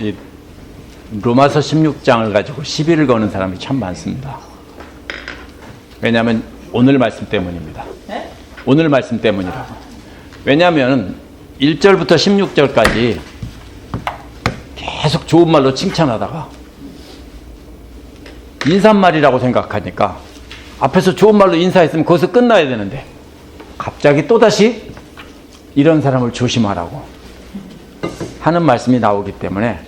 이 로마서 16장을 가지고 시비를 거는 사람이 참 많습니다. 왜냐하면 오늘 말씀 때문입니다. 오늘 말씀 때문이라고. 왜냐하면 1절부터 16절까지 계속 좋은 말로 칭찬하다가 인사말이라고 생각하니까 앞에서 좋은 말로 인사했으면 거기서 끝나야 되는데 갑자기 또다시 이런 사람을 조심하라고 하는 말씀이 나오기 때문에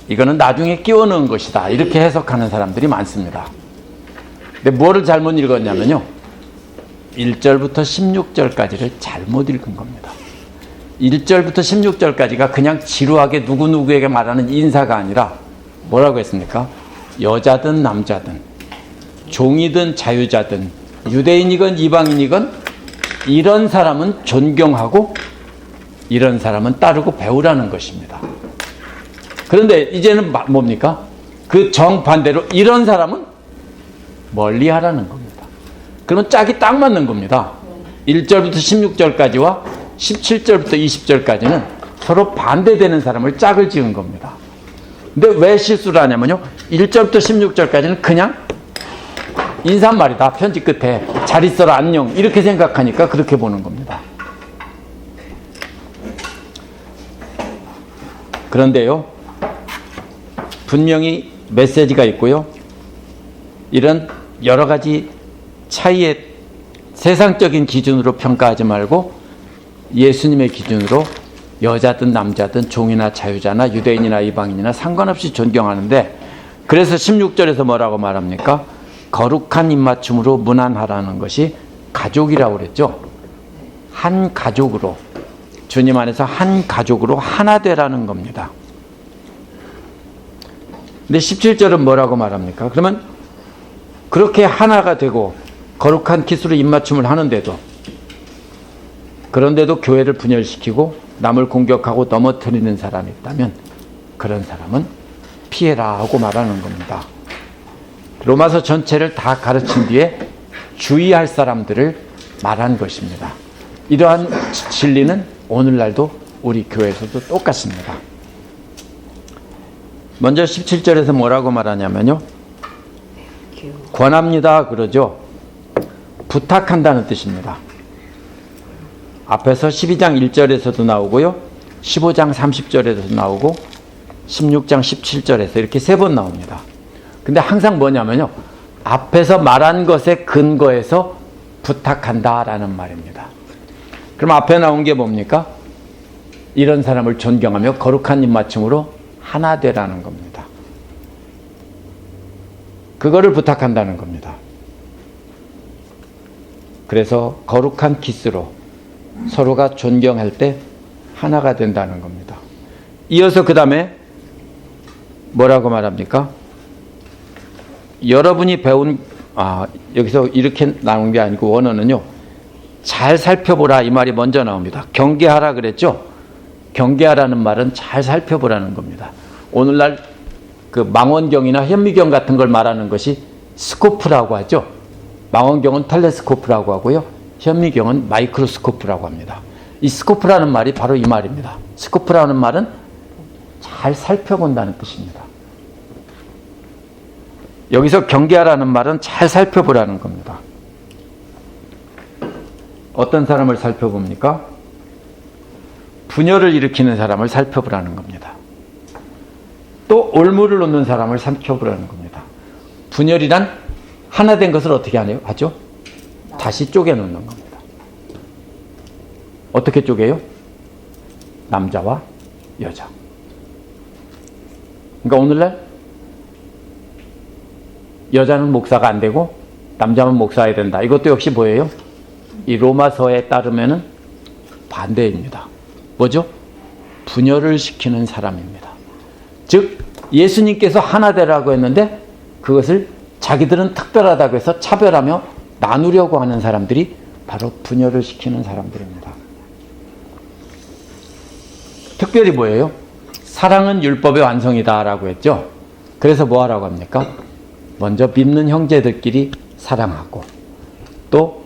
이거는 나중에 끼워 넣은 것이다 이렇게 해석하는 사람들이 많습니다. 근데 뭐를 잘못 읽었냐면요, 1절부터 16절까지를 잘못 읽은 겁니다. 1절부터 16절까지가 그냥 지루하게 누구누구에게 말하는 인사가 아니라 뭐라고 했습니까? 여자든 남자든 종이든 자유자든 유대인이건 이방인이건 이런 사람은 존경하고 이런 사람은 따르고 배우라는 것입니다. 그런데 이제는 뭡니까? 그 정반대로 이런 사람은 멀리하라는 겁니다. 그러면 짝이 딱 맞는 겁니다. 1절부터 16절까지와 17절부터 20절까지는 서로 반대되는 사람을 짝을 지은 겁니다. 근데 왜 실수를 하냐면요, 1절부터 16절까지는 그냥 인사말이다. 편지 끝에 잘 있어라 안녕 이렇게 생각하니까 그렇게 보는 겁니다. 그런데요, 분명히 메시지가 있고요, 이런 여러 가지 차이의 세상적인 기준으로 평가하지 말고 예수님의 기준으로 여자든 남자든 종이나 자유자나 유대인이나 이방인이나 상관없이 존경하는데, 그래서 16절에서 뭐라고 말합니까? 거룩한 입맞춤으로 문안하라는 것이 가족이라고 그랬죠. 한 가족으로, 주님 안에서 한 가족으로 하나 되라는 겁니다. 근데 17절은 뭐라고 말합니까? 그러면 그렇게 하나가 되고 거룩한 키스로 입맞춤을 하는데도, 그런데도 교회를 분열시키고 남을 공격하고 넘어뜨리는 사람이 있다면 그런 사람은 피해라 하고 말하는 겁니다. 로마서 전체를 다 가르친 뒤에 주의할 사람들을 말한 것입니다. 이러한 진리는 오늘날도 우리 교회에서도 똑같습니다. 먼저 17절에서 뭐라고 말하냐면요, 권합니다 그러죠. 부탁한다는 뜻입니다. 앞에서 12장 1절에서도 나오고요, 15장 30절에서도 나오고 16장 17절에서 이렇게 3번 나옵니다. 근데 항상 뭐냐면요, 앞에서 말한 것에 근거해서 부탁한다라는 말입니다. 그럼 앞에 나온 게 뭡니까? 이런 사람을 존경하며 거룩한 입맞춤으로 하나 되라는 겁니다. 그거를 부탁한다는 겁니다. 그래서 거룩한 키스로 서로가 존경할 때 하나가 된다는 겁니다. 이어서 그 다음에 뭐라고 말합니까? 여러분이 배운, 여기서 이렇게 나온 게 아니고 원어는요, 잘 살펴보라 이 말이 먼저 나옵니다. 경계하라 그랬죠? 경계하라는 말은 잘 살펴보라는 겁니다. 오늘날 그 망원경이나 현미경 같은 걸 말하는 것이 스코프라고 하죠. 망원경은 텔레스코프라고 하고요, 현미경은 마이크로스코프라고 합니다. 이 스코프라는 말이 바로 이 말입니다. 스코프라는 말은 잘 살펴본다는 뜻입니다. 여기서 경계하라는 말은 잘 살펴보라는 겁니다. 어떤 사람을 살펴봅니까? 분열을 일으키는 사람을 살펴보라는 겁니다. 또 올무를 놓는 사람을 살펴보라는 겁니다. 분열이란 하나 된 것을 어떻게 하죠? 다시 쪼개 놓는 겁니다. 어떻게 쪼개요? 남자와 여자. 그러니까 오늘날 여자는 목사가 안 되고 남자만 목사해야 된다. 이것도 역시 뭐예요? 이 로마서에 따르면은 반대입니다. 뭐죠? 분열을 시키는 사람입니다. 즉 예수님께서 하나 되라고 했는데 그것을 자기들은 특별하다고 해서 차별하며 나누려고 하는 사람들이 바로 분열을 시키는 사람들입니다. 특별히 뭐예요? 사랑은 율법의 완성이다 라고 했죠. 그래서 뭐 하라고 합니까? 먼저 믿는 형제들끼리 사랑하고, 또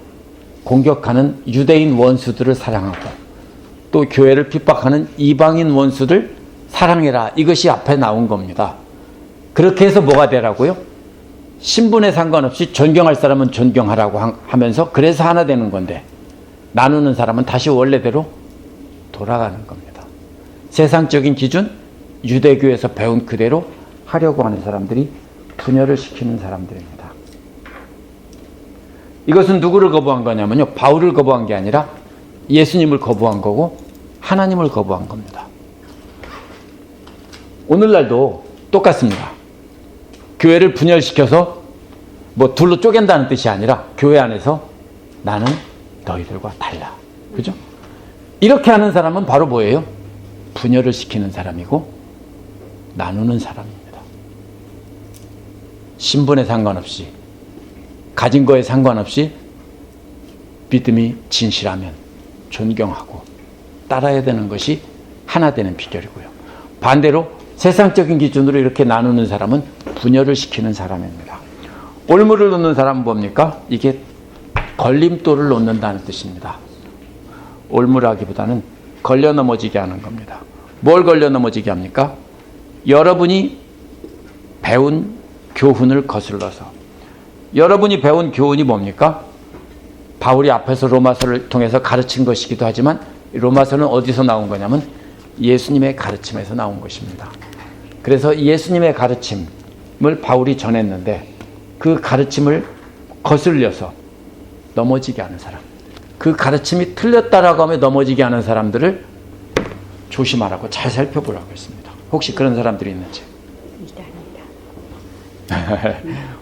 공격하는 유대인 원수들을 사랑하고, 또 교회를 핍박하는 이방인 원수들 사랑해라. 이것이 앞에 나온 겁니다. 그렇게 해서 뭐가 되라고요? 신분에 상관없이 존경할 사람은 존경하라고 하면서 그래서 하나 되는 건데 나누는 사람은 다시 원래대로 돌아가는 겁니다. 세상적인 기준, 유대교에서 배운 그대로 하려고 하는 사람들이 분열을 시키는 사람들입니다. 이것은 누구를 거부한 거냐면요. 바울을 거부한 게 아니라 예수님을 거부한 거고 하나님을 거부한 겁니다. 오늘날도 똑같습니다. 교회를 분열시켜서 뭐 둘로 쪼갠다는 뜻이 아니라 교회 안에서 나는 너희들과 달라. 그죠? 이렇게 하는 사람은 바로 뭐예요? 분열을 시키는 사람이고 나누는 사람입니다. 신분에 상관없이 가진 거에 상관없이 믿음이 진실하면 존경하고 따라야 되는 것이 하나 되는 비결이고요. 반대로 세상적인 기준으로 이렇게 나누는 사람은 분열을 시키는 사람입니다. 올무를 놓는 사람은 뭡니까? 이게 걸림돌을 놓는다는 뜻입니다. 올무라기보다는 걸려 넘어지게 하는 겁니다. 뭘 걸려 넘어지게 합니까? 여러분이 배운 교훈을 거슬러서. 여러분이 배운 교훈이 뭡니까? 바울이 앞에서 로마서를 통해서 가르친 것이기도 하지만 로마서는 어디서 나온 거냐면 예수님의 가르침에서 나온 것입니다. 그래서 예수님의 가르침을 바울이 전했는데 그 가르침을 거슬려서 넘어지게 하는 사람, 그 가르침이 틀렸다라고 하면 넘어지게 하는 사람들을 조심하라고 잘 살펴보라고 했습니다. 혹시 그런 사람들이 있는지?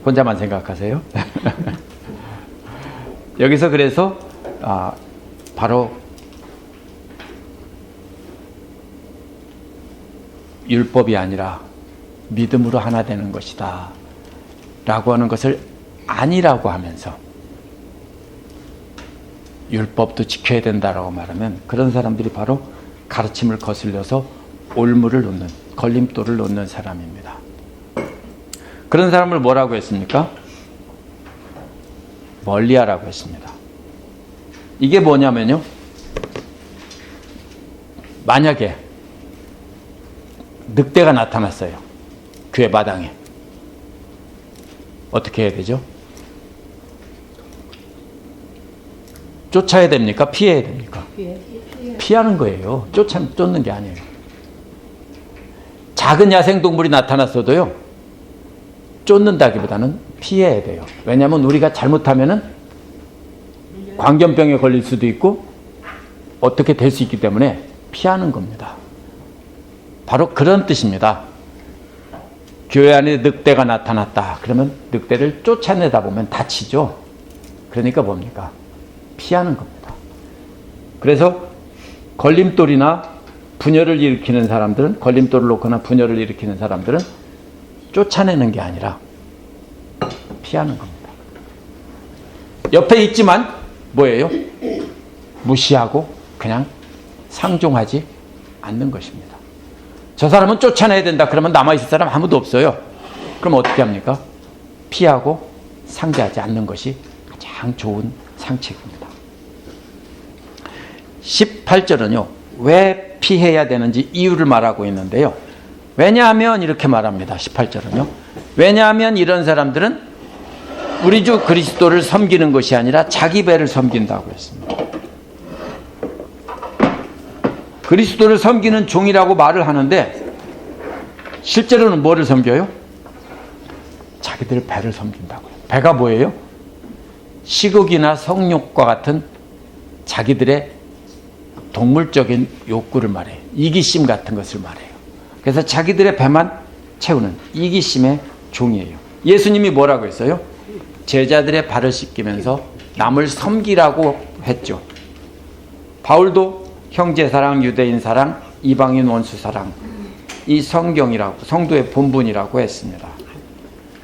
혼자만 생각하세요? 여기서 그래서 바로 율법이 아니라 믿음으로 하나 되는 것이다 라고 하는 것을 아니라고 하면서 율법도 지켜야 된다라고 말하면 그런 사람들이 바로 가르침을 거슬려서 올무를 놓는, 걸림돌을 놓는 사람입니다. 그런 사람을 뭐라고 했습니까? 멀리하라고 했습니다. 이게 뭐냐면요, 만약에 늑대가 나타났어요. 교회 마당에. 어떻게 해야 되죠? 쫓아야 됩니까? 피해야 됩니까? 피하는 거예요. 쫓는 게 아니에요. 작은 야생동물이 나타났어도요, 쫓는다기보다는 피해야 돼요. 왜냐하면 우리가 잘못하면은 광견병에 걸릴 수도 있고 어떻게 될 수 있기 때문에 피하는 겁니다. 바로 그런 뜻입니다. 교회 안에 늑대가 나타났다. 그러면 늑대를 쫓아내다 보면 다치죠. 그러니까 뭡니까? 피하는 겁니다. 그래서 걸림돌이나 분열을 일으키는 사람들은, 걸림돌을 놓거나 분열을 일으키는 사람들은 쫓아내는 게 아니라 피하는 겁니다. 옆에 있지만 뭐예요? 무시하고 그냥 상종하지 않는 것입니다. 저 사람은 쫓아내야 된다. 그러면 남아있을 사람 아무도 없어요. 그럼 어떻게 합니까? 피하고 상대하지 않는 것이 가장 좋은 상책입니다. 18절은요. 왜 피해야 되는지 이유를 말하고 있는데요. 왜냐하면 이렇게 말합니다. 18절은요. 왜냐하면 이런 사람들은 우리 주 그리스도를 섬기는 것이 아니라 자기 배를 섬긴다고 했습니다. 그리스도를 섬기는 종이라고 말을 하는데 실제로는 뭐를 섬겨요? 자기들 배를 섬긴다고요. 배가 뭐예요? 식욕이나 성욕과 같은 자기들의 동물적인 욕구를 말해요. 이기심 같은 것을 말해요. 그래서 자기들의 배만 채우는 이기심의 종이에요. 예수님이 뭐라고 했어요? 제자들의 발을 씻기면서 남을 섬기라고 했죠. 바울도 형제 사랑, 유대인 사랑, 이방인 원수 사랑, 이 성경이라고, 성도의 본분이라고 했습니다.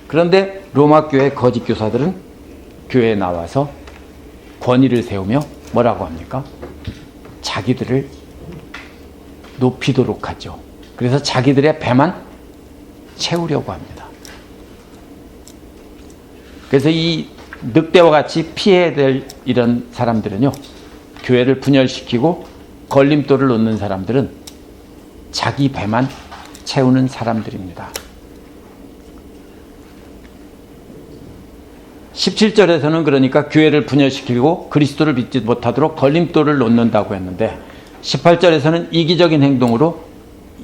그런데 로마 교회 거짓 교사들은 교회에 나와서 권위를 세우며 뭐라고 합니까? 자기들을 높이도록 하죠. 그래서 자기들의 배만 채우려고 합니다. 그래서 이 늑대와 같이 피해야 될 이런 사람들은요, 교회를 분열시키고 걸림돌을 놓는 사람들은 자기 배만 채우는 사람들입니다. 17절에서는 그러니까 교회를 분열시키고 그리스도를 믿지 못하도록 걸림돌을 놓는다고 했는데 18절에서는 이기적인 행동으로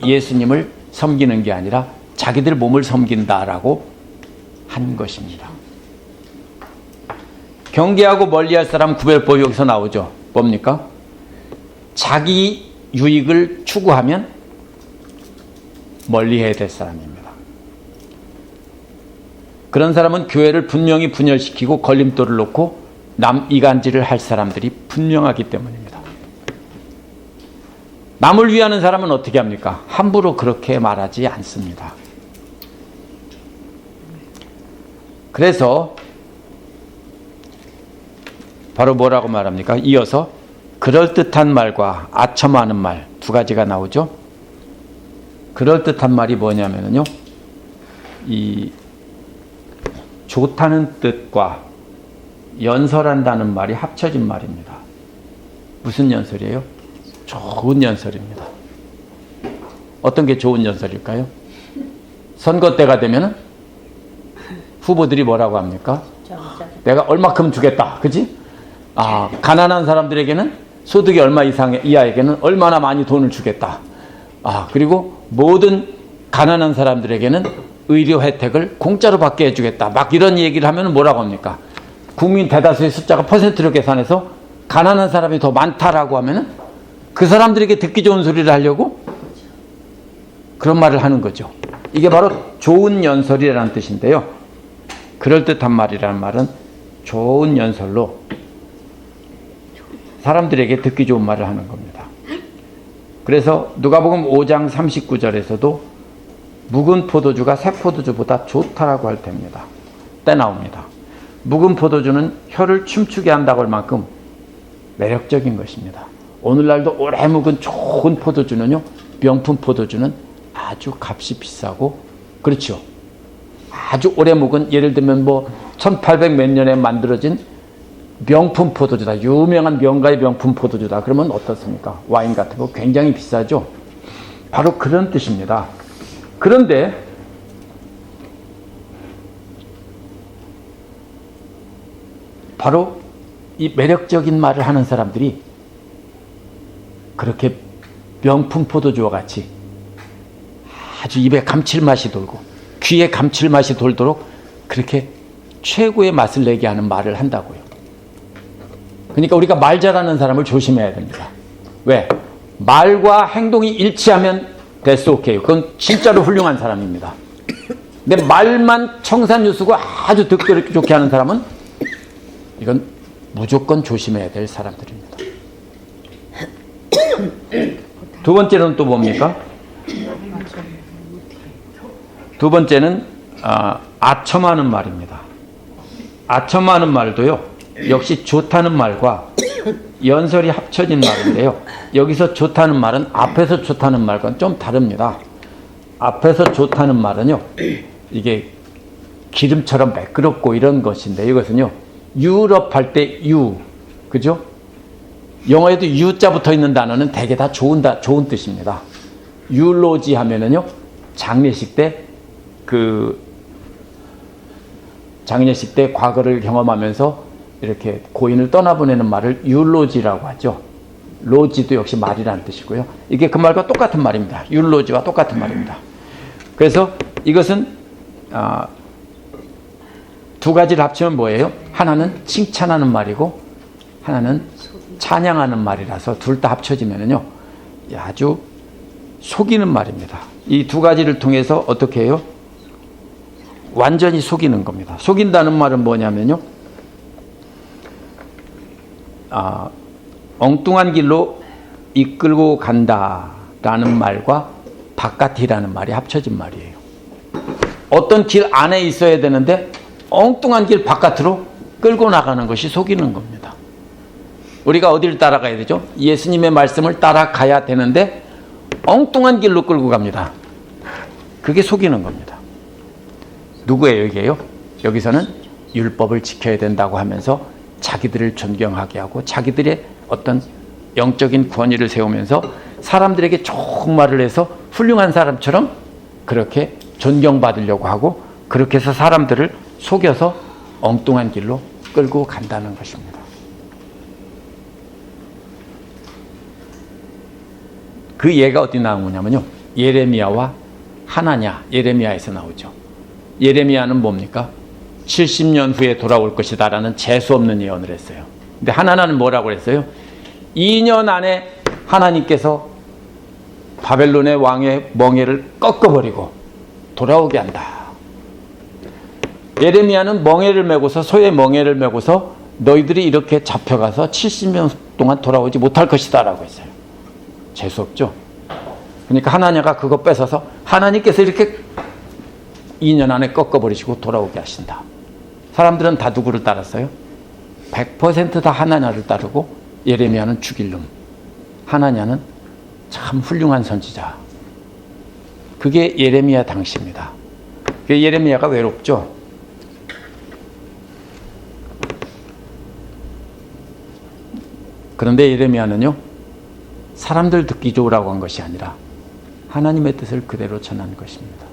예수님을 섬기는 게 아니라 자기들 몸을 섬긴다라고 한 것입니다. 경계하고 멀리할 사람 구별법이 여기서 나오죠. 뭡니까? 자기 유익을 추구하면 멀리해야 될 사람입니다. 그런 사람은 교회를 분명히 분열시키고 걸림돌을 놓고 남 이간질을 할 사람들이 분명하기 때문입니다. 남을 위하는 사람은 어떻게 합니까? 함부로 그렇게 말하지 않습니다. 그래서 바로 뭐라고 말합니까? 이어서 그럴듯한 말과 아첨하는 말 두 가지가 나오죠. 그럴듯한 말이 뭐냐면요, 이 좋다는 뜻과 연설한다는 말이 합쳐진 말입니다. 무슨 연설이에요? 좋은 연설입니다. 어떤 게 좋은 연설일까요? 선거 때가 되면 후보들이 뭐라고 합니까? 내가 얼마큼 주겠다, 그지? 가난한 사람들에게는 소득이 얼마 이하에게는 얼마나 많이 돈을 주겠다. 그리고 모든 가난한 사람들에게는 의료 혜택을 공짜로 받게 해주겠다. 막 이런 얘기를 하면 뭐라고 합니까? 국민 대다수의 숫자가 퍼센트로 계산해서 가난한 사람이 더 많다라고 하면은 그 사람들에게 듣기 좋은 소리를 하려고 그런 말을 하는 거죠. 이게 바로 좋은 연설이라는 뜻인데요. 그럴듯한 말이라는 말은 좋은 연설로 사람들에게 듣기 좋은 말을 하는 겁니다. 그래서 누가복음 5장 39절에서도 묵은 포도주가 새 포도주보다 좋다라고 할 때 나옵니다. 묵은 포도주는 혀를 춤추게 한다고 할 만큼 매력적인 것입니다. 오늘날도 오래 묵은 좋은 포도주는요, 명품 포도주는 아주 값이 비싸고, 그렇죠. 아주 오래 묵은, 예를 들면 1800 몇 년에 만들어진 명품 포도주다, 유명한 명가의 명품 포도주다, 그러면 어떻습니까? 와인 같은 거 굉장히 비싸죠. 바로 그런 뜻입니다. 그런데 바로 이 매력적인 말을 하는 사람들이 그렇게 명품 포도주와 같이 아주 입에 감칠맛이 돌고 귀에 감칠맛이 돌도록 그렇게 최고의 맛을 내게 하는 말을 한다고요. 그러니까 우리가 말 잘하는 사람을 조심해야 됩니다. 왜? 말과 행동이 일치하면 됐어, 오케이. 그건 진짜로 훌륭한 사람입니다. 근데 말만 청산유수고 아주 듣기 좋게 하는 사람은 이건 무조건 조심해야 될 사람들입니다. 두 번째는 또 뭡니까? 두 번째는 아첨하는 말입니다. 아첨하는 말도요, 역시 좋다는 말과 연설이 합쳐진 말인데요, 여기서 좋다는 말은 앞에서 좋다는 말과는 좀 다릅니다. 앞에서 좋다는 말은요, 이게 기름처럼 매끄럽고 이런 것인데, 이것은요, 유럽 할 때 유, 그죠? 영어에도 유자 붙어 있는 단어는 대개 다 좋은 뜻입니다. 율로지 하면은요, 장례식 때 과거를 경험하면서 이렇게 고인을 떠나보내는 말을 율로지라고 하죠. 로지도 역시 말이라는 뜻이고요. 이게 그 말과 똑같은 말입니다. 율로지와 똑같은 말입니다. 그래서 이것은 두 가지를 합치면 뭐예요? 하나는 칭찬하는 말이고 하나는 찬양하는 말이라서 둘 다 합쳐지면은요, 아주 속이는 말입니다. 이 두 가지를 통해서 어떻게 해요? 완전히 속이는 겁니다. 속인다는 말은 뭐냐면요, 엉뚱한 길로 이끌고 간다라는 말과 바깥이라는 말이 합쳐진 말이에요. 어떤 길 안에 있어야 되는데 엉뚱한 길 바깥으로 끌고 나가는 것이 속이는 겁니다. 우리가 어디를 따라가야 되죠? 예수님의 말씀을 따라가야 되는데 엉뚱한 길로 끌고 갑니다. 그게 속이는 겁니다. 누구예요, 이게요? 여기서는 율법을 지켜야 된다고 하면서 자기들을 존경하게 하고 자기들의 어떤 영적인 권위를 세우면서 사람들에게 좋은 말을 해서 훌륭한 사람처럼 그렇게 존경받으려고 하고 그렇게 해서 사람들을 속여서 엉뚱한 길로 끌고 간다는 것입니다. 그 예가 어디 나오냐면요. 예레미야와 하나냐, 예레미야에서 나오죠. 예레미야는 뭡니까? 70년 후에 돌아올 것이다 라는 재수없는 예언을 했어요. 근데 하나냐는 뭐라고 했어요? 2년 안에 하나님께서 바벨론의 왕의 멍에를 꺾어버리고 돌아오게 한다. 예레미야는 멍에를 메고서 소의 멍에를 메고서 너희들이 이렇게 잡혀가서 70년 동안 돌아오지 못할 것이다 라고 했어요. 재수없죠? 그러니까 하나냐가 그거 뺏어서 하나님께서 이렇게 2년 안에 꺾어버리시고 돌아오게 하신다. 사람들은 다 누구를 따랐어요? 100% 다 하나냐를 따르고 예레미야는 죽일 놈. 하나냐는 참 훌륭한 선지자. 그게 예레미야 당시입니다. 예레미야가 외롭죠? 그런데 예레미야는요, 사람들 듣기 좋으라고 한 것이 아니라 하나님의 뜻을 그대로 전한 것입니다.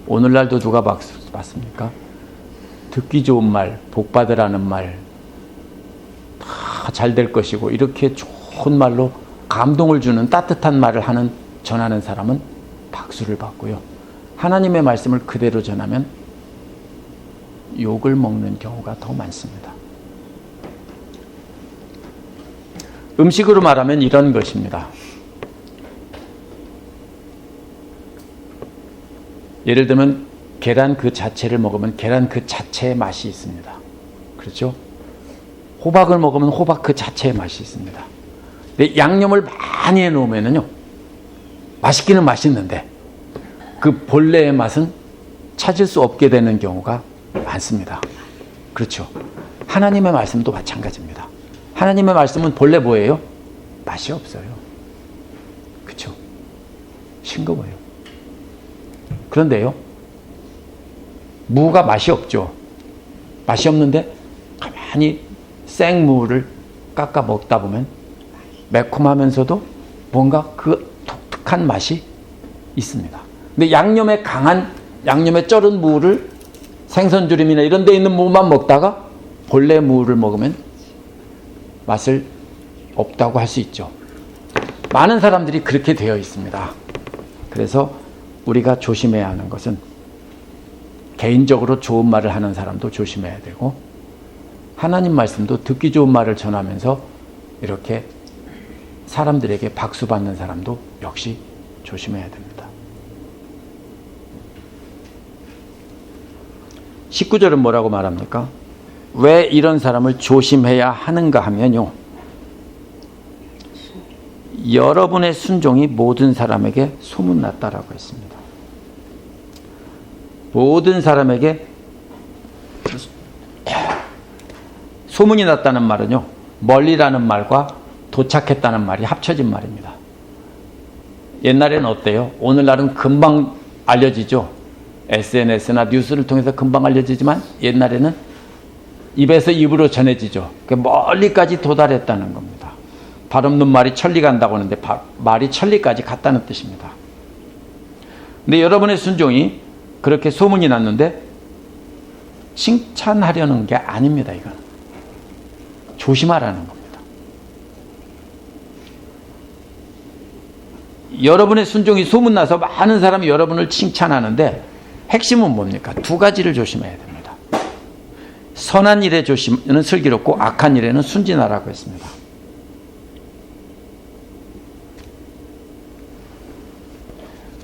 오늘날도 누가 봤습니까? 듣기 좋은 말, 복 받으라는 말, 다 잘 될 것이고 이렇게 좋은 말로 감동을 주는 따뜻한 말을 전하는 사람은 박수를 받고요. 하나님의 말씀을 그대로 전하면 욕을 먹는 경우가 더 많습니다. 음식으로 말하면 이런 것입니다. 예를 들면 계란 그 자체를 먹으면 계란 그 자체의 맛이 있습니다. 그렇죠? 호박을 먹으면 호박 그 자체의 맛이 있습니다. 근데 양념을 많이 해놓으면요, 맛있기는 맛있는데 그 본래의 맛은 찾을 수 없게 되는 경우가 많습니다. 그렇죠? 하나님의 말씀도 마찬가지입니다. 하나님의 말씀은 본래 뭐예요? 맛이 없어요. 그렇죠? 싱거워요. 그런데요, 무가 맛이 없죠. 맛이 없는데 가만히 생무를 깎아 먹다 보면 매콤하면서도 뭔가 그 독특한 맛이 있습니다. 근데 양념에 쩔은 무를 생선조림이나 이런 데 있는 무만 먹다가 본래 무를 먹으면 맛을 없다고 할 수 있죠. 많은 사람들이 그렇게 되어 있습니다. 그래서 우리가 조심해야 하는 것은 개인적으로 좋은 말을 하는 사람도 조심해야 되고 하나님 말씀도 듣기 좋은 말을 전하면서 이렇게 사람들에게 박수 받는 사람도 역시 조심해야 됩니다. 19절은 뭐라고 말합니까? 왜 이런 사람을 조심해야 하는가 하면요, 여러분의 순종이 모든 사람에게 소문났다라고 했습니다. 모든 사람에게 소문이 났다는 말은요, 멀리라는 말과 도착했다는 말이 합쳐진 말입니다. 옛날에는 어때요? 오늘날은 금방 알려지죠. SNS나 뉴스를 통해서 금방 알려지지만 옛날에는 입에서 입으로 전해지죠. 멀리까지 도달했다는 겁니다. 발 없는 말이 천리 간다고 하는데 말이 천리까지 갔다는 뜻입니다. 근데 여러분의 순종이 그렇게 소문이 났는데 칭찬하려는 게 아닙니다. 이건 조심하라는 겁니다. 여러분의 순종이 소문나서 많은 사람이 여러분을 칭찬하는데 핵심은 뭡니까? 두 가지를 조심해야 됩니다. 선한 일에 조심은 슬기롭고 악한 일에는 순진하라고 했습니다.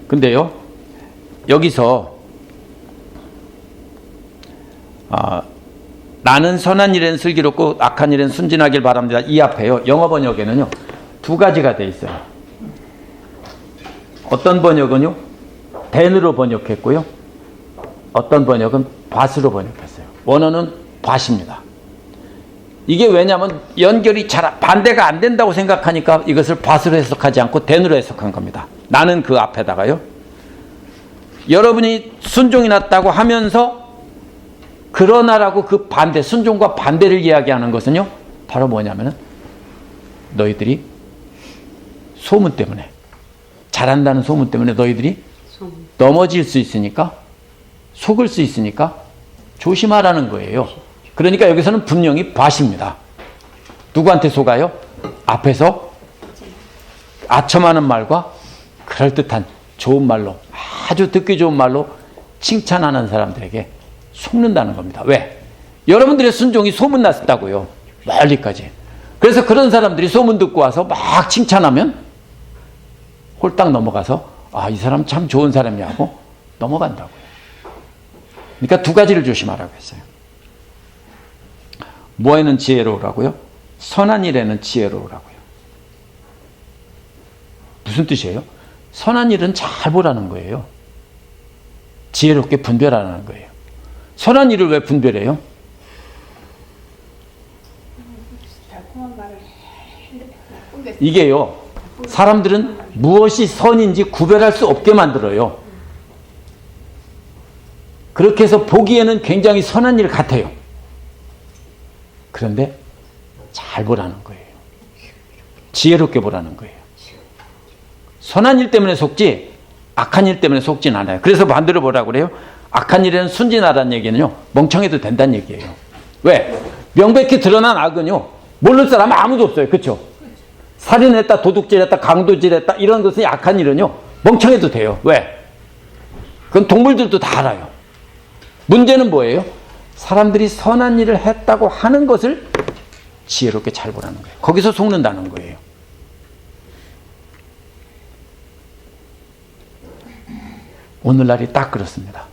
근데요, 여기서 나는 선한 일에는 슬기롭고 악한 일에는 순진하길 바랍니다. 이 앞에요, 영어 번역에는요, 두 가지가 돼 있어요. 어떤 번역은요, then으로 번역했고요, 어떤 번역은 bat으로 번역했어요. 원어는 bat입니다. 이게 왜냐하면 연결이 반대가 안 된다고 생각하니까 이것을 bat으로 해석하지 않고 then으로 해석한 겁니다. 나는 그 앞에다가요, 여러분이 순종이 났다고 하면서 그러나라고 그 반대, 순종과 반대를 이야기하는 것은요, 바로 뭐냐면은 너희들이 소문 때문에, 잘한다는 소문 때문에 너희들이 넘어질 수 있으니까, 속을 수 있으니까 조심하라는 거예요. 그러니까 여기서는 분명히 과시입니다. 누구한테 속아요? 앞에서 아첨하는 말과 그럴듯한 좋은 말로, 아주 듣기 좋은 말로 칭찬하는 사람들에게 속는다는 겁니다. 왜? 여러분들의 순종이 소문났다고요. 멀리까지. 그래서 그런 사람들이 소문 듣고 와서 막 칭찬하면 홀딱 넘어가서 아, 이 사람 참 좋은 사람이야 하고 넘어간다고요. 그러니까 두 가지를 조심하라고 했어요. 뭐에는 지혜로우라고요? 선한 일에는 지혜로우라고요. 무슨 뜻이에요? 선한 일은 잘 보라는 거예요. 지혜롭게 분별하라는 거예요. 선한 일을 왜 분별해요? 이게요, 사람들은 무엇이 선인지 구별할 수 없게 만들어요. 그렇게 해서 보기에는 굉장히 선한 일 같아요. 그런데 잘 보라는 거예요. 지혜롭게 보라는 거예요. 선한 일 때문에 속지 악한 일 때문에 속진 않아요. 그래서 반대로 뭐라고 그래요? 악한 일에는 순진하다는 얘기는요, 멍청해도 된다는 얘기예요. 왜? 명백히 드러난 악은요, 모를 사람 아무도 없어요. 그렇죠? 살인했다, 도둑질했다, 강도질했다, 이런 것은 악한 일은요, 멍청해도 돼요. 왜? 그건 동물들도 다 알아요. 문제는 뭐예요? 사람들이 선한 일을 했다고 하는 것을 지혜롭게 잘 보라는 거예요. 거기서 속는다는 거예요. 오늘날이 딱 그렇습니다.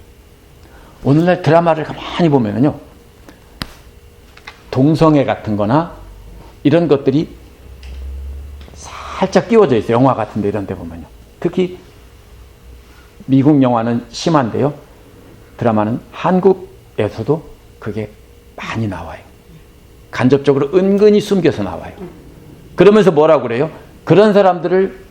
오늘날 드라마를 가만히 보면은요, 동성애 같은 거나 이런 것들이 살짝 끼워져 있어요. 영화 같은데 이런 데 보면요. 특히 미국 영화는 심한데요, 드라마는 한국에서도 그게 많이 나와요. 간접적으로 은근히 숨겨서 나와요. 그러면서 뭐라고 그래요? 그런 사람들을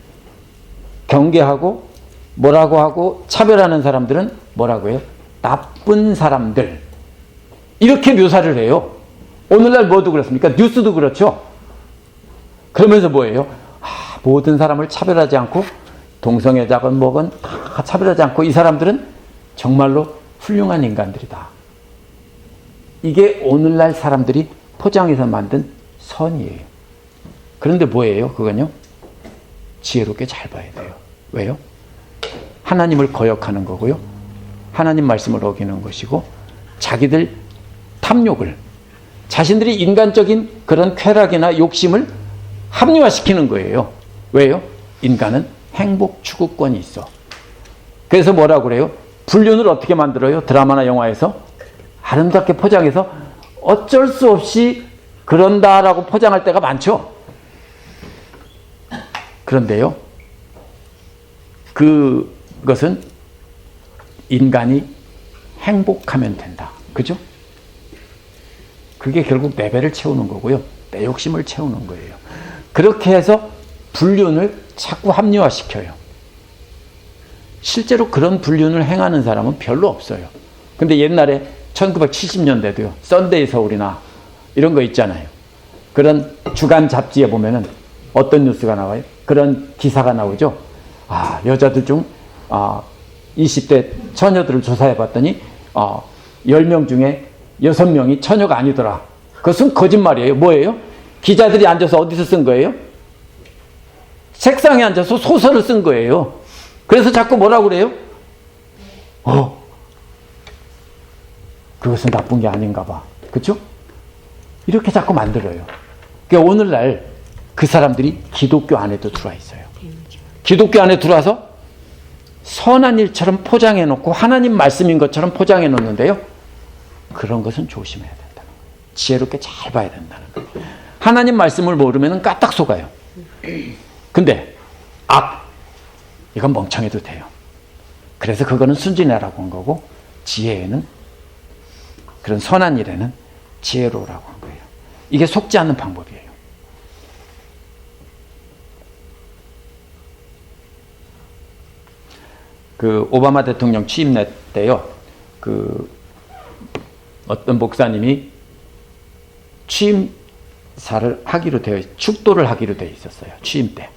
경계하고 뭐라고 하고 차별하는 사람들은 뭐라고 해요? 나쁜 사람들. 이렇게 묘사를 해요. 오늘날 뭐도 그렇습니까? 뉴스도 그렇죠. 그러면서 뭐예요? 모든 사람을 차별하지 않고, 동성애자건 뭐건 다 차별하지 않고, 이 사람들은 정말로 훌륭한 인간들이다. 이게 오늘날 사람들이 포장해서 만든 선이에요. 그런데 뭐예요? 그건요, 지혜롭게 잘 봐야 돼요. 왜요? 하나님을 거역하는 거고요, 하나님 말씀을 어기는 것이고, 자기들 탐욕을, 자신들이 인간적인 그런 쾌락이나 욕심을 합리화시키는 거예요. 왜요? 인간은 행복 추구권이 있어. 그래서 뭐라고 그래요? 불륜을 어떻게 만들어요? 드라마나 영화에서 아름답게 포장해서 어쩔 수 없이 그런다라고 포장할 때가 많죠. 그런데요, 그것은 인간이 행복하면 된다. 그죠? 그게 결국 내 배를 채우는 거고요, 내 욕심을 채우는 거예요. 그렇게 해서 불륜을 자꾸 합리화시켜요. 실제로 그런 불륜을 행하는 사람은 별로 없어요. 근데 옛날에 1970년대도요, 썬데이 서울이나 이런 거 있잖아요. 그런 주간 잡지에 보면은 어떤 뉴스가 나와요? 그런 기사가 나오죠. 여자들 중 20대 처녀들을 조사해 봤더니 10명 중에 6명이 처녀가 아니더라. 그것은 거짓말이에요. 뭐예요? 기자들이 앉아서 어디서 쓴 거예요? 책상에 앉아서 소설을 쓴 거예요. 그래서 자꾸 뭐라고 그래요? 그것은 나쁜 게 아닌가 봐. 그렇죠? 이렇게 자꾸 만들어요. 그러니까 오늘날 그 사람들이 기독교 안에도 들어와 있어요. 기독교 안에 들어와서 선한 일처럼 포장해 놓고 하나님 말씀인 것처럼 포장해 놓는데요, 그런 것은 조심해야 된다는 거예요. 지혜롭게 잘 봐야 된다는 거예요. 하나님 말씀을 모르면 까딱 속아요. 근데 이건 멍청해도 돼요. 그래서 그거는 순진해라고 한 거고, 지혜에는, 그런 선한 일에는 지혜로우라고 한 거예요. 이게 속지 않는 방법이에요. 그 오바마 대통령 취임 때요, 그 어떤 목사님이 취임사를 하기로 축도를 하기로 되어 있었어요. 취임 때.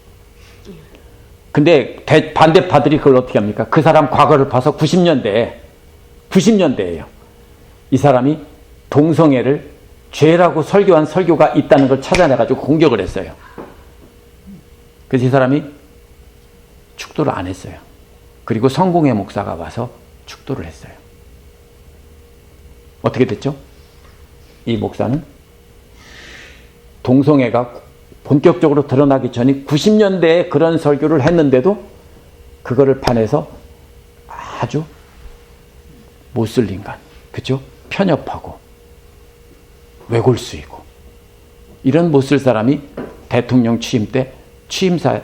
근데 반대파들이 그걸 어떻게 합니까? 그 사람 과거를 봐서 90년대예요. 이 사람이 동성애를 죄라고 설교한 설교가 있다는 걸 찾아내가지고 공격을 했어요. 그래서 이 사람이 축도를 안 했어요. 그리고 성공회 목사가 와서 축도를 했어요. 어떻게 됐죠? 이 목사는 동성애가 본격적으로 드러나기 전에 90년대에 그런 설교를 했는데도 그거를 판에서 아주 못쓸 인간, 그죠? 편협하고 외골수이고 이런 못쓸 사람이 대통령 취임 때 취임사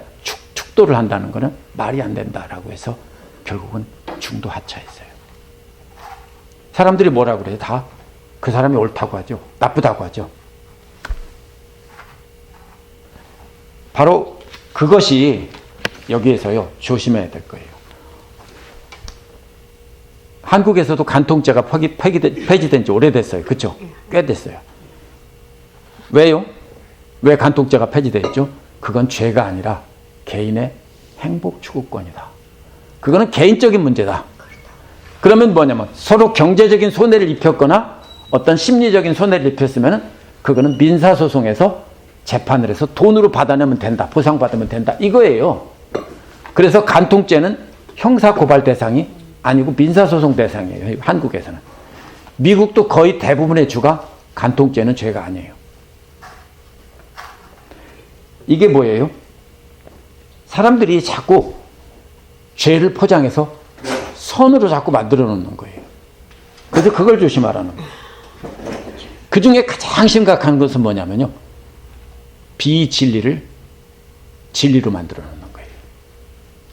축도를 한다는 것은 말이 안 된다라고 해서 결국은 중도 하차했어요. 사람들이 뭐라고 그래요? 다 그 사람이 옳다고 하죠. 나쁘다고 하죠. 바로 그것이 여기에서요, 조심해야 될 거예요. 한국에서도 간통죄가 폐지된 지 오래됐어요. 그렇죠? 꽤 됐어요. 왜요? 왜 간통죄가 폐지됐죠? 그건 죄가 아니라 개인의 행복 추구권이다. 그거는 개인적인 문제다. 그러면 뭐냐면 서로 경제적인 손해를 입혔거나 어떤 심리적인 손해를 입혔으면 그거는 민사소송에서 재판을 해서 돈으로 받아내면 된다. 보상받으면 된다. 이거예요. 그래서 간통죄는 형사고발 대상이 아니고 민사소송 대상이에요. 한국에서는. 미국도 거의 대부분의 주가 간통죄는 죄가 아니에요. 이게 뭐예요? 사람들이 자꾸 죄를 포장해서 선으로 자꾸 만들어 놓는 거예요. 그래서 그걸 조심하라는 거예요. 그 중에 가장 심각한 것은 뭐냐면요. 비진리를 진리로 만들어 놓는 거예요.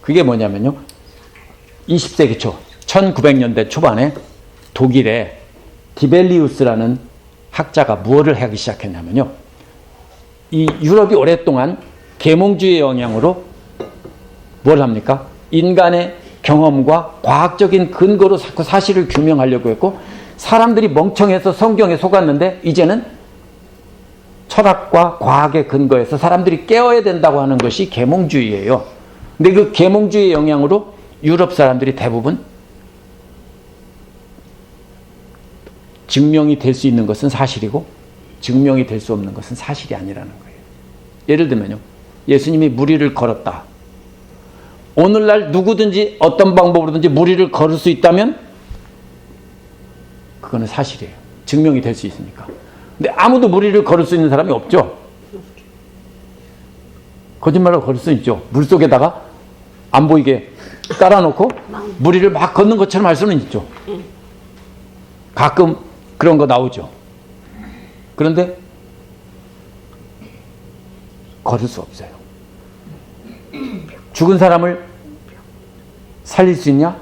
그게 뭐냐면요. 20세기 초, 1900년대 초반에 독일의 디벨리우스라는 학자가 무엇을 하기 시작했냐면요. 이 유럽이 오랫동안 계몽주의의 영향으로 뭘 합니까? 인간의 경험과 과학적인 근거로 자꾸 사실을 규명하려고 했고 사람들이 멍청해서 성경에 속았는데 이제는 철학과 과학의 근거에서 사람들이 깨어야 된다고 하는 것이 계몽주의예요. 근데 그 계몽주의의 영향으로 유럽 사람들이 대부분 증명이 될 수 있는 것은 사실이고 증명이 될 수 없는 것은 사실이 아니라는 거예요. 예를 들면요. 예수님이 무리를 걸었다. 오늘날 누구든지 어떤 방법으로든지 무리를 걸을 수 있다면 그거는 사실이에요. 증명이 될 수 있으니까. 근데 아무도 무리를 걸을 수 있는 사람이 없죠. 거짓말로 걸을 수 있죠. 물속에다가 안 보이게 깔아놓고 무리를 막 걷는 것처럼 할 수는 있죠. 가끔 그런 거 나오죠. 그런데 걸을 수 없어요. 죽은 사람을 살릴 수 있냐?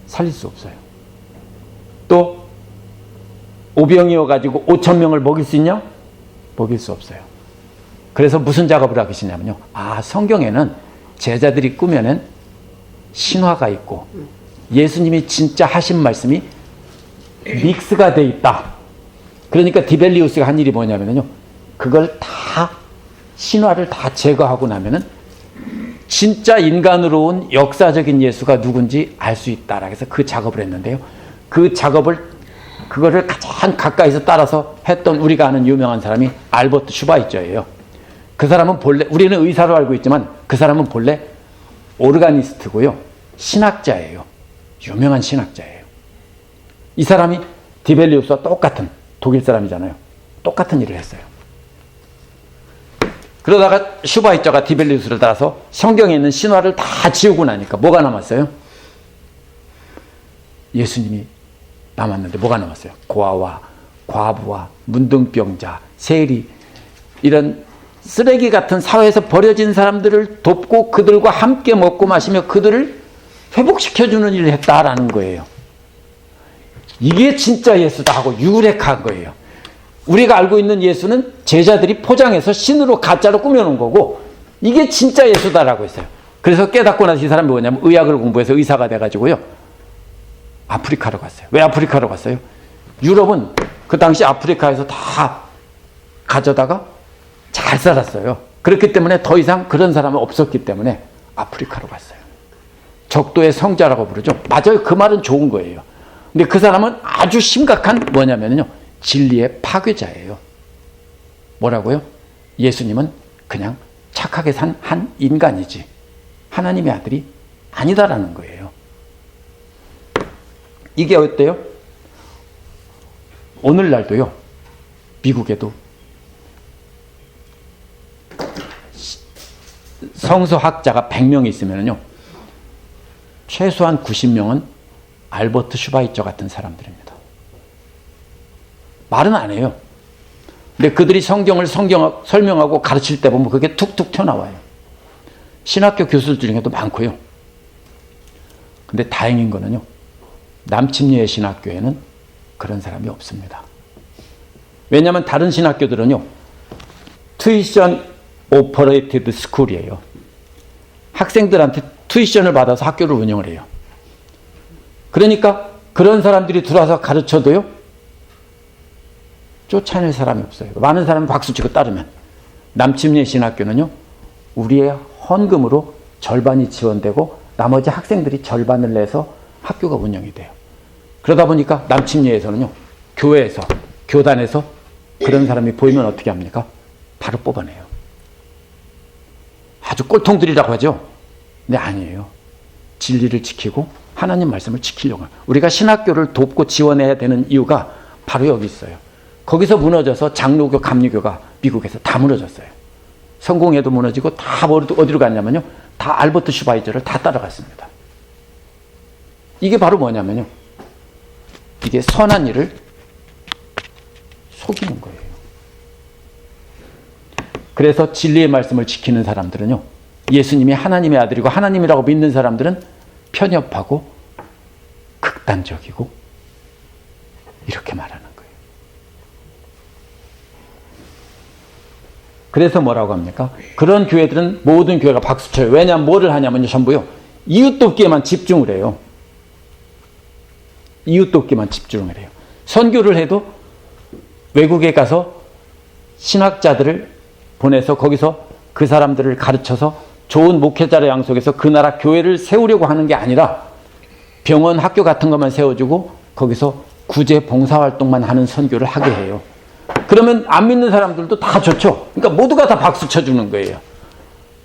살릴 수 없어요. 또 오병이어가지고 5,000명을 먹일 수 있냐? 먹일 수 없어요. 그래서 무슨 작업을 하고 계시냐면요. 성경에는 제자들이 꾸며낸 신화가 있고 예수님이 진짜 하신 말씀이 믹스가 돼 있다. 그러니까 디벨리우스가 한 일이 뭐냐면요. 그걸 다 신화를 다 제거하고 나면은 진짜 인간으로 온 역사적인 예수가 누군지 알 수 있다라고 해서 그 작업을 했는데요. 그거를 가장 가까이서 따라서 했던 우리가 아는 유명한 사람이 알버트 슈바이처예요. 그 사람은 본래, 우리는 의사로 알고 있지만 그 사람은 본래 오르가니스트고요. 신학자예요. 유명한 신학자예요. 이 사람이 디벨리우스와 똑같은 독일 사람이잖아요. 똑같은 일을 했어요. 그러다가 슈바이처가 디벨리우스를 따라서 성경에 있는 신화를 다 지우고 나니까 뭐가 남았어요? 예수님이 남았는데 뭐가 남았어요? 고아와 과부와 문둥병자, 세리 이런 쓰레기 같은 사회에서 버려진 사람들을 돕고 그들과 함께 먹고 마시며 그들을 회복시켜주는 일을 했다라는 거예요. 이게 진짜 예수다 하고 유력한 거예요. 우리가 알고 있는 예수는 제자들이 포장해서 신으로 가짜로 꾸며놓은 거고 이게 진짜 예수다라고 했어요. 그래서 깨닫고 나서 이 사람이 뭐냐면 의학을 공부해서 의사가 돼가지고요. 아프리카로 갔어요. 왜 아프리카로 갔어요? 유럽은 그 당시 아프리카에서 다 가져다가 잘 살았어요. 그렇기 때문에 더 이상 그런 사람은 없었기 때문에 아프리카로 갔어요. 적도의 성자라고 부르죠. 맞아요. 그 말은 좋은 거예요. 근데 그 사람은 아주 심각한 뭐냐면요. 진리의 파괴자예요. 뭐라고요? 예수님은 그냥 착하게 산 한 인간이지 하나님의 아들이 아니다라는 거예요. 이게 어때요? 오늘날도요. 미국에도 성서학자가 100명 있으면요. 최소한 90명은 알버트 슈바이처 같은 사람들입니다. 말은 안 해요. 근데 그들이 성경을 설명하고 가르칠 때 보면 그게 툭툭 튀어나와요. 신학교 교수들 중에도 많고요. 근데 다행인 거는요. 남침리의 신학교에는 그런 사람이 없습니다. 왜냐하면 다른 신학교들은요. 투이션 오퍼레이티드 스쿨이에요. 학생들한테 투이션을 받아서 학교를 운영을 해요. 그러니까 그런 사람들이 들어와서 가르쳐도요. 쫓아낼 사람이 없어요. 많은 사람이 박수치고 따르면. 남침리의 신학교는요. 우리의 헌금으로 절반이 지원되고 나머지 학생들이 절반을 내서 학교가 운영이 돼요. 그러다 보니까 남침리에서는요. 교회에서 교단에서 그런 사람이 보이면 어떻게 합니까? 바로 뽑아내요. 아주 꼴통들이라고 하죠. 근데 아니에요. 진리를 지키고 하나님 말씀을 지키려고. 우리가 신학교를 돕고 지원해야 되는 이유가 바로 여기 있어요. 거기서 무너져서 장로교, 감리교가 미국에서 다 무너졌어요. 성공회도 무너지고 다 어디로 갔냐면요. 다 알버트 슈바이처를 다 따라갔습니다. 이게 바로 뭐냐면요. 이게 선한 일을 속이는 거예요. 그래서 진리의 말씀을 지키는 사람들은요. 예수님이 하나님의 아들이고 하나님이라고 믿는 사람들은 편협하고 극단적이고 이렇게 말하는 거예요. 그래서 뭐라고 합니까? 그런 교회들은 모든 교회가 박수쳐요. 왜냐하면 뭐를 하냐면요. 전부요. 이웃 돕기에만 집중을 해요. 이웃 돕기만 집중을 해요. 선교를 해도 외국에 가서 신학자들을 보내서 거기서 그 사람들을 가르쳐서 좋은 목회자를 양속해서 그 나라 교회를 세우려고 하는 게 아니라 병원, 학교 같은 것만 세워주고 거기서 구제 봉사활동만 하는 선교를 하게 해요. 그러면 안 믿는 사람들도 다 좋죠. 그러니까 모두가 다 박수 쳐주는 거예요.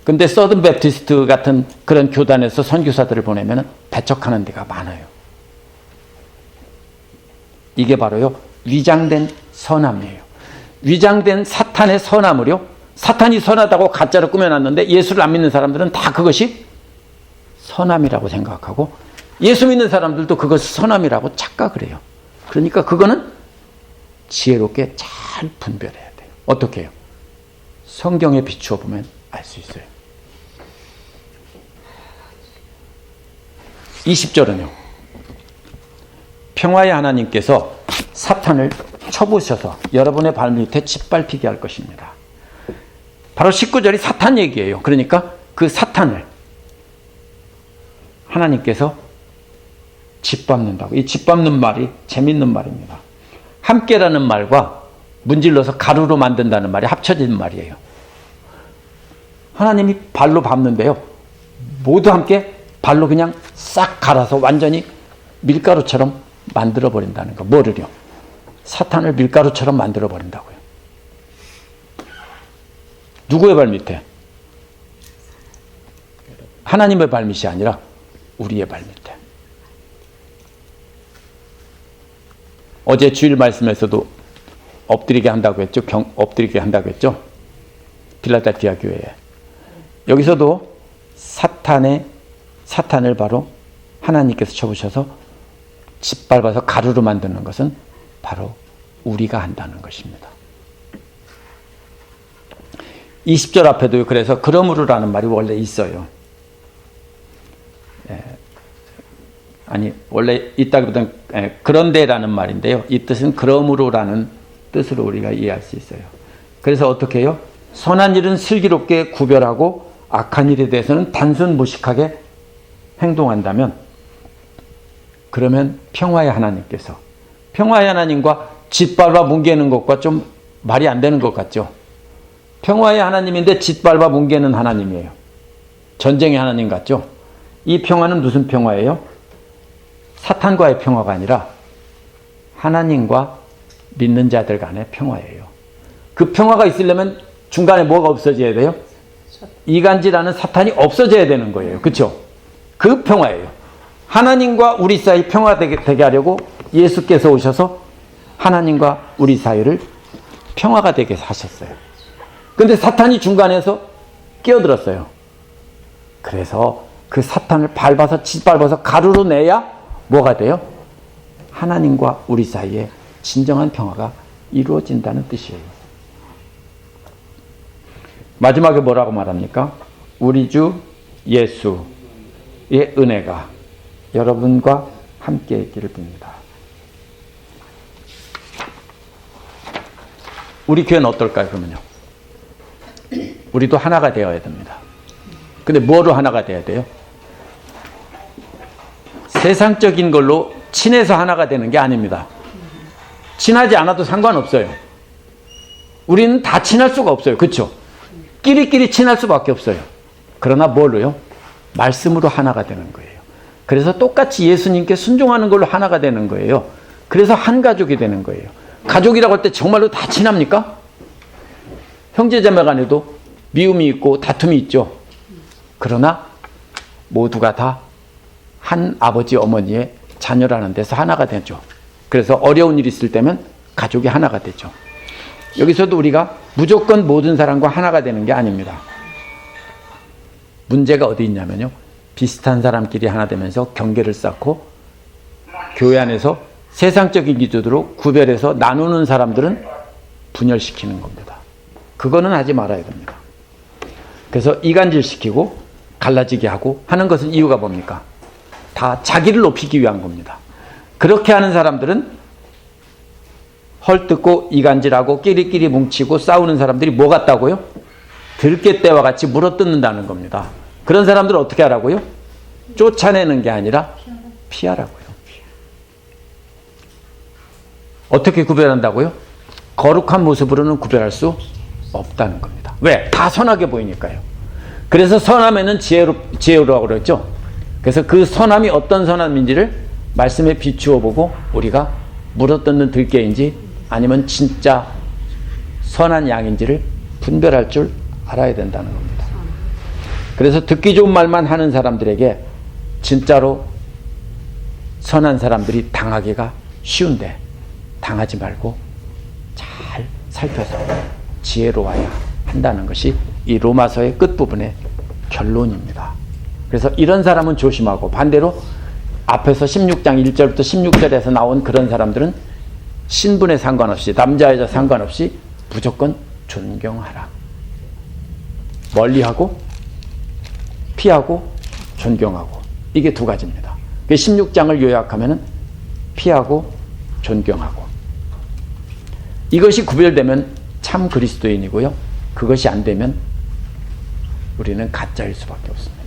근데 서든 베프티스트 같은 그런 교단에서 선교사들을 보내면 배척하는 데가 많아요. 이게 바로요. 위장된 선함이에요. 위장된 사탄의 선함을요. 사탄이 선하다고 가짜로 꾸며놨는데 예수를 안 믿는 사람들은 다 그것이 선함이라고 생각하고 예수 믿는 사람들도 그것을 선함이라고 착각을 해요. 그러니까 그거는 지혜롭게 잘 분별해야 돼요. 어떻게 해요? 성경에 비추어 보면 알 수 있어요. 20절은요. 평화의 하나님께서 사탄을 쳐부셔서 여러분의 발밑에 짓밟히게 할 것입니다. 바로 19절이 사탄 얘기예요. 그러니까 그 사탄을 하나님께서 짓밟는다고. 이 짓밟는 말이 재밌는 말입니다. 함께라는 말과 문질러서 가루로 만든다는 말이 합쳐진 말이에요. 하나님이 발로 밟는데요. 모두 함께 발로 그냥 싹 갈아서 완전히 밀가루처럼 만들어버린다는 거. 뭐를요? 사탄을 밀가루처럼 만들어버린다고요. 누구의 발밑에? 하나님의 발밑이 아니라 우리의 발밑에. 어제 주일 말씀에서도 엎드리게 한다고 했죠. 엎드리게 한다고 했죠. 필라델피아 교회에. 여기서도 사탄을 바로 하나님께서 쳐부셔서 짓밟아서 가루로 만드는 것은 바로 우리가 한다는 것입니다. 20절 앞에도 그래서 그러므로라는 말이 원래 있어요. 아니 원래 있다기보다는 그런데라는 말인데요. 이 뜻은 그러므로라는 뜻으로 우리가 이해할 수 있어요. 그래서 어떻게 해요? 선한 일은 슬기롭게 구별하고 악한 일에 대해서는 단순 무식하게 행동한다면 그러면 평화의 하나님께서 평화의 하나님과 짓밟아 뭉개는 것과 좀 말이 안 되는 것 같죠. 평화의 하나님인데 짓밟아 뭉개는 하나님이에요. 전쟁의 하나님 같죠? 이 평화는 무슨 평화예요? 사탄과의 평화가 아니라 하나님과 믿는 자들 간의 평화예요. 그 평화가 있으려면 중간에 뭐가 없어져야 돼요? 이간질하는 사탄이 없어져야 되는 거예요. 그렇죠? 그 평화예요. 하나님과 우리 사이 평화되게 하려고 예수께서 오셔서 하나님과 우리 사이를 평화가 되게 하셨어요. 근데 사탄이 중간에서 끼어들었어요. 그래서 그 사탄을 짓밟아서 가루로 내야 뭐가 돼요? 하나님과 우리 사이에 진정한 평화가 이루어진다는 뜻이에요. 마지막에 뭐라고 말합니까? 우리 주 예수의 은혜가 여러분과 함께 있기를 빕니다. 우리 교회는 어떨까요, 그러면요? 우리도 하나가 되어야 됩니다. 근데 뭐로 하나가 돼야 돼요? 세상적인 걸로 친해서 하나가 되는 게 아닙니다. 친하지 않아도 상관없어요. 우리는 다 친할 수가 없어요. 그렇죠? 끼리끼리 친할 수밖에 없어요. 그러나 뭘로요? 말씀으로 하나가 되는 거예요. 그래서 똑같이 예수님께 순종하는 걸로 하나가 되는 거예요. 그래서 한 가족이 되는 거예요. 가족이라고 할 때 정말로 다 친합니까? 형제자매 간에도 미움이 있고 다툼이 있죠. 그러나 모두가 다 한 아버지 어머니의 자녀라는 데서 하나가 되죠. 그래서 어려운 일이 있을 때면 가족이 하나가 되죠. 여기서도 우리가 무조건 모든 사람과 하나가 되는 게 아닙니다. 문제가 어디 있냐면요, 비슷한 사람끼리 하나 되면서 경계를 쌓고 교회 안에서 세상적인 기준으로 구별해서 나누는 사람들은 분열시키는 겁니다. 그거는 하지 말아야 됩니다. 그래서 이간질시키고 갈라지게 하고 하는 것은 이유가 뭡니까? 다 자기를 높이기 위한 겁니다. 그렇게 하는 사람들은 헐뜯고 이간질하고 끼리끼리 뭉치고 싸우는 사람들이 뭐 같다고요? 들깨떼와 같이 물어뜯는다는 겁니다. 그런 사람들은 어떻게 하라고요? 쫓아내는 게 아니라 피하라고요. 어떻게 구별한다고요? 거룩한 모습으로는 구별할 수 없다는 겁니다. 왜? 다 선하게 보이니까요. 그래서 선함에는 지혜로라고 그랬죠. 그래서 그 선함이 어떤 선함인지를 말씀에 비추어 보고 우리가 물어뜯는 들깨인지 아니면 진짜 선한 양인지를 분별할 줄 알아야 된다는 겁니다. 그래서 듣기 좋은 말만 하는 사람들에게 진짜로 선한 사람들이 당하기가 쉬운데 당하지 말고 잘 살펴서 지혜로워야 한다는 것이 이 로마서의 끝부분의 결론입니다. 그래서 이런 사람은 조심하고, 반대로 앞에서 16장 1절부터 16절에서 나온 그런 사람들은 신분에 상관없이, 남자 여자 상관없이 무조건 존경하라. 멀리하고 피하고 존경하고, 이게 두 가지입니다. 16장을 요약하면 피하고 존경하고, 이것이 구별되면 참 그리스도인이고요, 그것이 안 되면 우리는 가짜일 수밖에 없습니다.